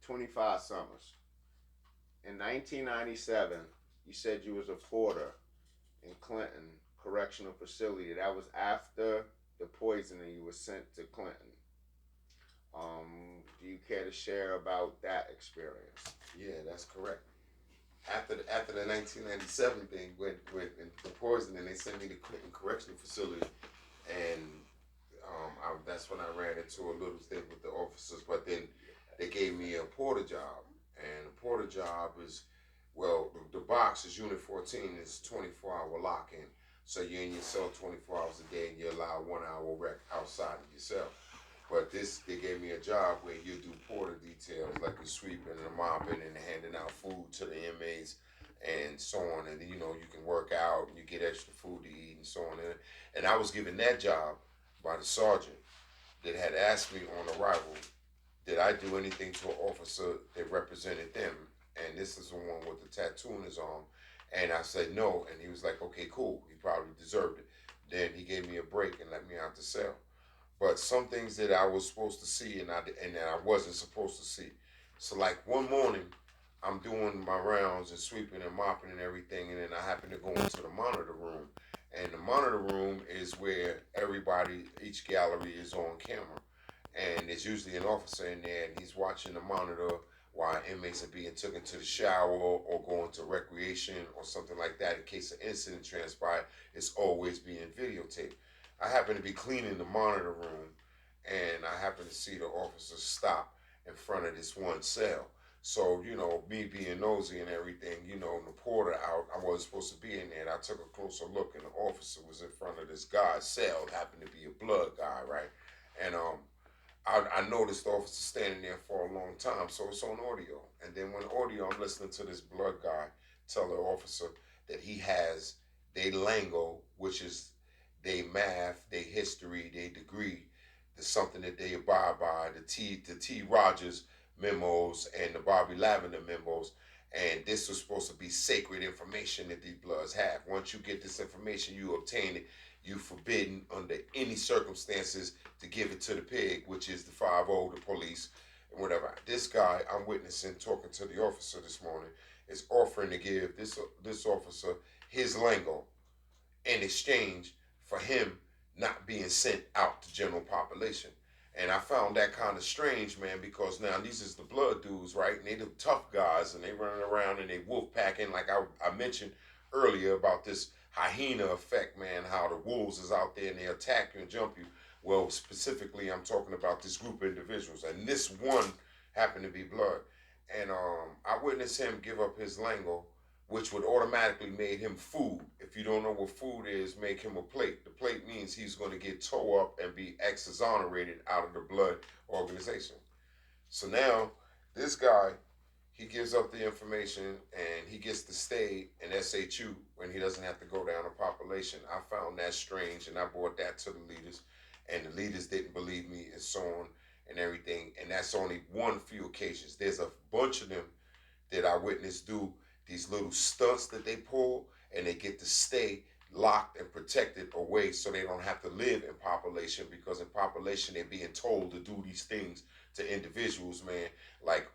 25 summers. In 1997, you said you was a porter in Clinton Correctional Facility. That was after the poisoning. You were sent to Clinton. Do you care to share about that experience? Yeah, that's correct. After the 1997 thing with the poisoning, they sent me to Clinton Correctional Facility, and that's when I ran into a little thing with the officers. But then they gave me a porter job, and a porter job is, well, the box is Unit 14 is 24-hour lock-in, so you're in your cell 24 hours a day, and you're allowed 1 hour rec outside of your cell. But they gave me a job where you do porter details, like the sweeping and the mopping and handing out food to the inmates and so on. And you can work out and you get extra food to eat and so on. And I was given that job by the sergeant that had asked me on arrival, did I do anything to an officer that represented them? And this is the one with the tattoo on his arm. And I said no. And he was like, okay, cool. He probably deserved it. Then he gave me a break and let me out the cell. But some things that I was supposed to see and that I wasn't supposed to see. So like one morning, I'm doing my rounds and sweeping and mopping and everything, and then I happen to go into the monitor room, and the monitor room is where everybody, each gallery is on camera, and there's usually an officer in there, and he's watching the monitor while inmates are being taken to the shower or going to recreation or something like that. In case an incident transpired, it's always being videotaped. I happen to be cleaning the monitor room, and I happen to see the officer stop in front of this one cell. So, me being nosy and everything, the porter out, I wasn't supposed to be in there. And I took a closer look, and the officer was in front of this guy's cell. It happened to be a blood guy, right? And I noticed the officer standing there for a long time, so it's on audio. And then when audio, I'm listening to this blood guy tell the officer that he has they lingo, which is they math, they history, they degree, the something that they abide by, the T. Rogers memos and the Bobby Lavender memos. And this was supposed to be sacred information that these bloods have. Once you get this information, you obtain it. You forbidden under any circumstances to give it to the pig, which is the 5-0, the police, and whatever. This guy I'm witnessing talking to the officer this morning is offering to give this officer his lingo in exchange for him not being sent out to general population. And I found that kind of strange, man, because now these is the blood dudes, right? And they the tough guys, and they running around and they wolf packing, like I mentioned earlier about this hyena effect, man, how the wolves is out there and they attack you and jump you. Well, specifically, I'm talking about this group of individuals, and this one happened to be blood. And I witnessed him give up his lingo, which would automatically make him food. If you don't know what food is, make him a plate. The plate means he's going to get towed up and be exonerated out of the blood organization. So now, this guy, he gives up the information and he gets to stay in SHU when he doesn't have to go down to population. I found that strange and I brought that to the leaders, and the leaders didn't believe me and so on and everything. And that's only one few occasions. There's a bunch of them that I witnessed do these little stunts that they pull, and they get to stay locked and protected away so they don't have to live in population, because in population they're being told to do these things to individuals, man, like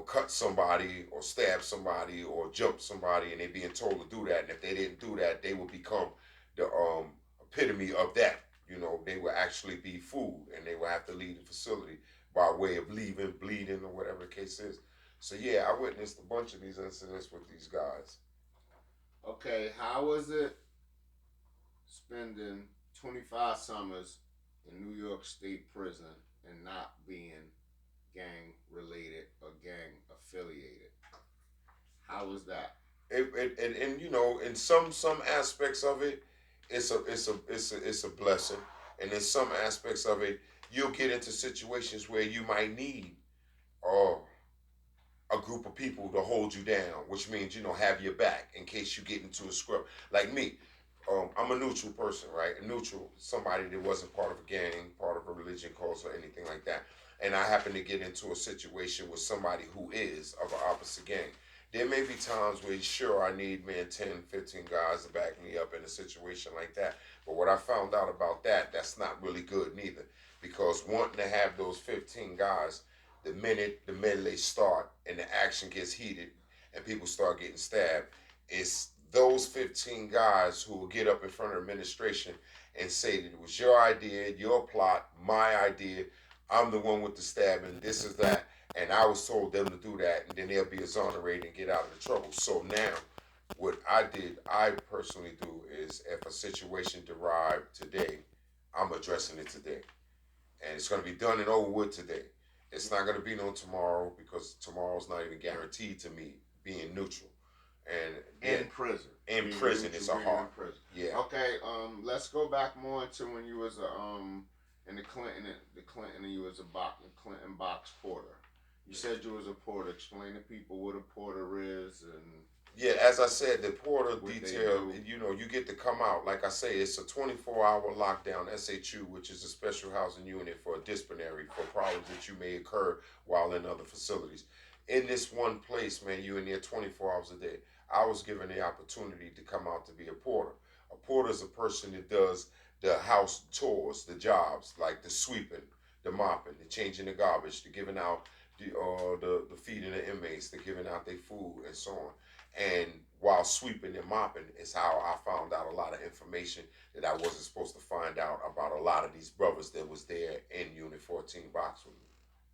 cut somebody or stab somebody or jump somebody, and they're being told to do that. And if they didn't do that, they will become the epitome of that. They will actually be food, and they will have to leave the facility by way of leaving, bleeding, or whatever the case is. So yeah, I witnessed a bunch of these incidents with these guys. Okay, how was it spending 25 summers in New York State prison and not being gang related or gang affiliated? How was that? And in some aspects of it, it's a blessing, and in some aspects of it, you'll get into situations where you might need uh, a group of people to hold you down, which means have your back in case you get into a scrub. Like me, I'm a neutral person, right? A neutral, somebody that wasn't part of a gang, part of a religion, cause, or anything like that. And I happen to get into a situation with somebody who is of an opposite gang. There may be times where, sure, I need, man, 10, 15 guys to back me up in a situation like that. But what I found out about that, that's not really good neither. Because wanting to have those 15 guys The melee start and the action gets heated and people start getting stabbed, it's those 15 guys who will get up in front of administration and say that it was your idea, your plot, my idea. I'm the one with the stabbing. This is that, and I was told them to do that, and then they'll be exonerated and get out of the trouble. So now, what I personally do is if a situation derived today, I'm addressing it today, and it's going to be done and over with today. It's not going to be no tomorrow because tomorrow's not even guaranteed to me being neutral. And yeah, In prison. in Being prison, neutral, it's a being hard. in prison. Yeah, Okay, let's go back more into when you was a in the Clinton, and you was a Clinton box porter. You said you was a porter. Explain to people what a porter is and yeah. As I said, the porter what they detail. do. You know, you get to come out. Like I say, it's a 24-hour lockdown SHU, which is a special housing unit for a disciplinary for problems that you may occur while in other facilities. In this one place, man, you in there 24 hours a day. I was given the opportunity to come out to be a porter. A porter is a person that does the house chores, the jobs like the sweeping, the mopping, the changing the garbage, the giving out the feeding the inmates, the giving out their food and so on. And while sweeping and mopping is how I found out a lot of information that I wasn't supposed to find out about a lot of these brothers that was there in Unit 14 box with me.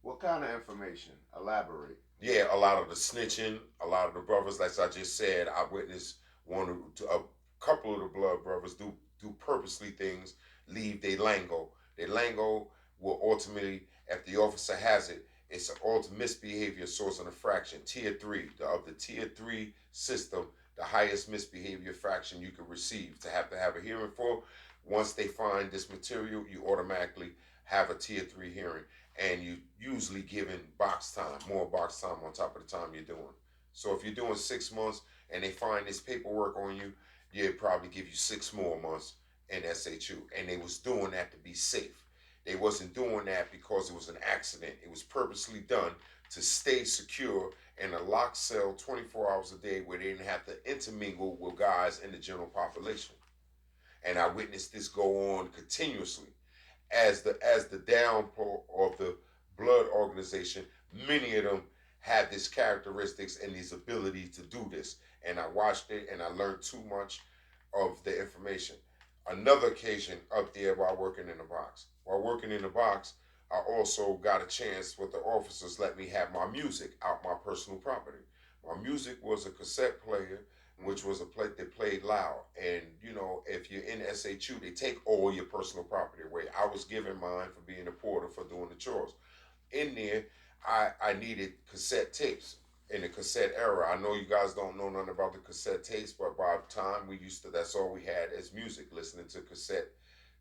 What kind of information? Elaborate. Yeah, a lot of the snitching, a lot of the brothers, like I just said, I witnessed a couple of the blood brothers do purposely things, leave they lango. Their lango will ultimately, if the officer has it, it's an ultimate misbehavior source of infraction. Tier three, of the tier three system, the highest misbehavior fraction you can receive to have a hearing for. Once they find this material, you automatically have a tier three hearing, and you usually given box time, more box time on top of the time you're doing. So if you're doing 6 months and they find this paperwork on you, they'd probably give you 6 more months in SHU. And they was doing that to be safe. They wasn't doing that because it was an accident. It was purposely done to stay secure in a locked cell 24 hours a day where they didn't have to intermingle with guys in the general population. And I witnessed this go on continuously as the downpour of the blood organization. Many of them had these characteristics and these abilities to do this, and I watched it and I learned too much of the information. Another occasion up there while working in the box. While working in the box, I also got a chance with the officers let me have my music out my personal property. My music was a cassette player, which was a plate that played loud. And you know, if you're in SHU, they take all your personal property away. I was given mine for being a porter for doing the chores. In there, I needed cassette tapes in the cassette era. I know you guys don't know nothing about the cassette tapes, but by the time we used to, that's all we had as music, listening to cassette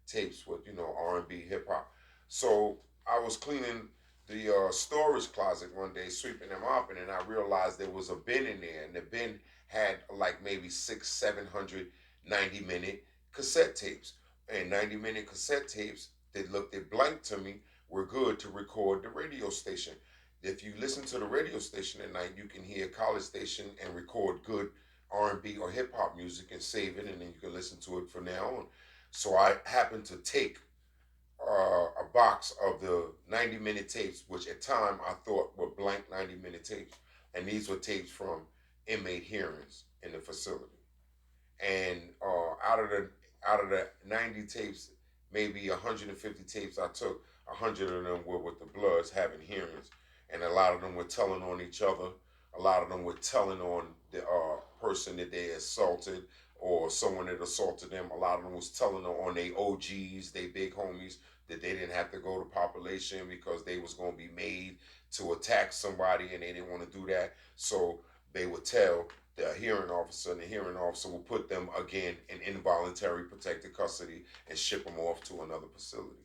tapes with R&B, hip hop. So I was cleaning the storage closet one day, sweeping and mopping, and I realized there was a bin in there, and the bin had like maybe 700 90-minute cassette tapes, and 90-minute cassette tapes that looked at blank to me were good to record the radio station. If you listen to the radio station at night, you can hear college station and record good R&B or hip hop music and save it, and then you can listen to it from now on. So I happened to take a box of the 90-minute tapes, which at time I thought were blank 90-minute tapes, and these were tapes from inmate hearings in the facility. And out of the 90 tapes, maybe 150 tapes I took, 100 of them were with the Bloods having hearings, and a lot of them were telling on each other. A lot of them were telling on the person that they assaulted or someone that assaulted them. A lot of them was telling on their OGs, they big homies, that they didn't have to go to population because they was going to be made to attack somebody and they didn't want to do that. So they would tell the hearing officer, and the hearing officer will put them again in involuntary protected custody and ship them off to another facility.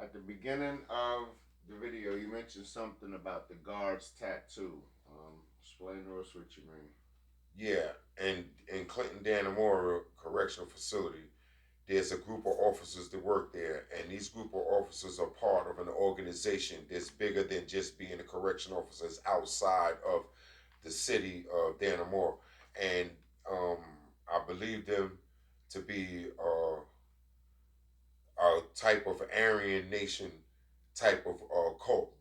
At the beginning of the video, you mentioned something about the guard's tattoo. Explain to us what you mean. Yeah, and in Clinton Dannemora Correctional Facility, there's a group of officers that work there, and these group of officers are part of an organization that's bigger than just being a correction officers outside of the city of Dannemora, and um, I believe them to be a type of Aryan Nation type of cult,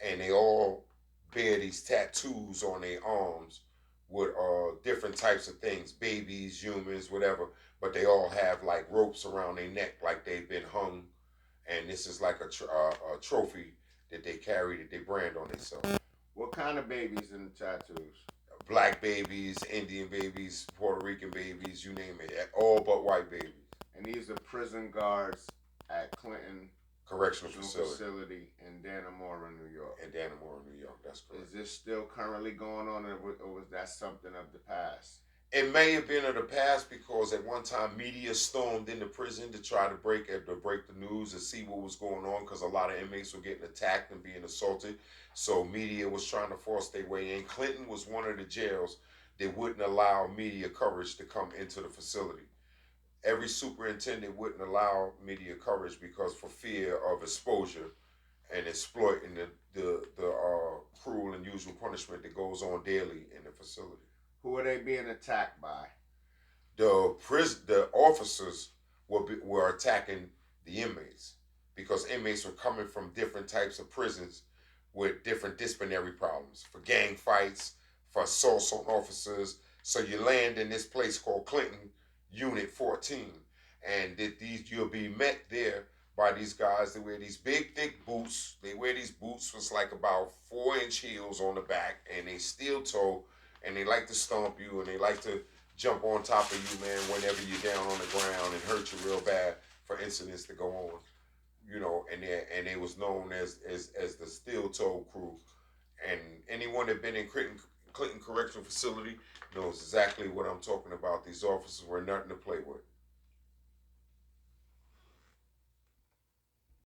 and they all these tattoos on their arms with different types of things, babies, humans, whatever, but they all have like ropes around their neck like they've been hung, and this is like a trophy that they carry that they brand on themselves. What kind of babies in the tattoos? Black babies, Indian babies, Puerto Rican babies, you name it, all but white babies. And these are prison guards at Clinton Correctional facility in Dannemora, New York. In Dannemora, New York, that's correct. Is this still currently going on, or was that something of the past? It may have been of the past because at one time media stormed into prison to try to break the news and see what was going on because a lot of inmates were getting attacked and being assaulted. So media was trying to force their way in. Clinton was one of the jails that wouldn't allow media coverage to come into the facility. Every superintendent wouldn't allow media coverage because for fear of exposure and exploiting the cruel and usual punishment that goes on daily in the facility. Who are they being attacked by? The officers were attacking the inmates because inmates were coming from different types of prisons with different disciplinary problems for gang fights, for assaults on officers. So you land in this place called Clinton Unit 14, and you'll be met there by these guys. They wear these big thick boots. They wear these boots with like about 4-inch heels on the back, and they steel toe, and they like to stomp you, and they like to jump on top of you, man, whenever you're down on the ground and hurt you real bad for incidents to go on. And they was known as the steel toe crew. And anyone that been in Clinton Correctional Facility knows exactly what I'm talking about. These officers were nothing to play with.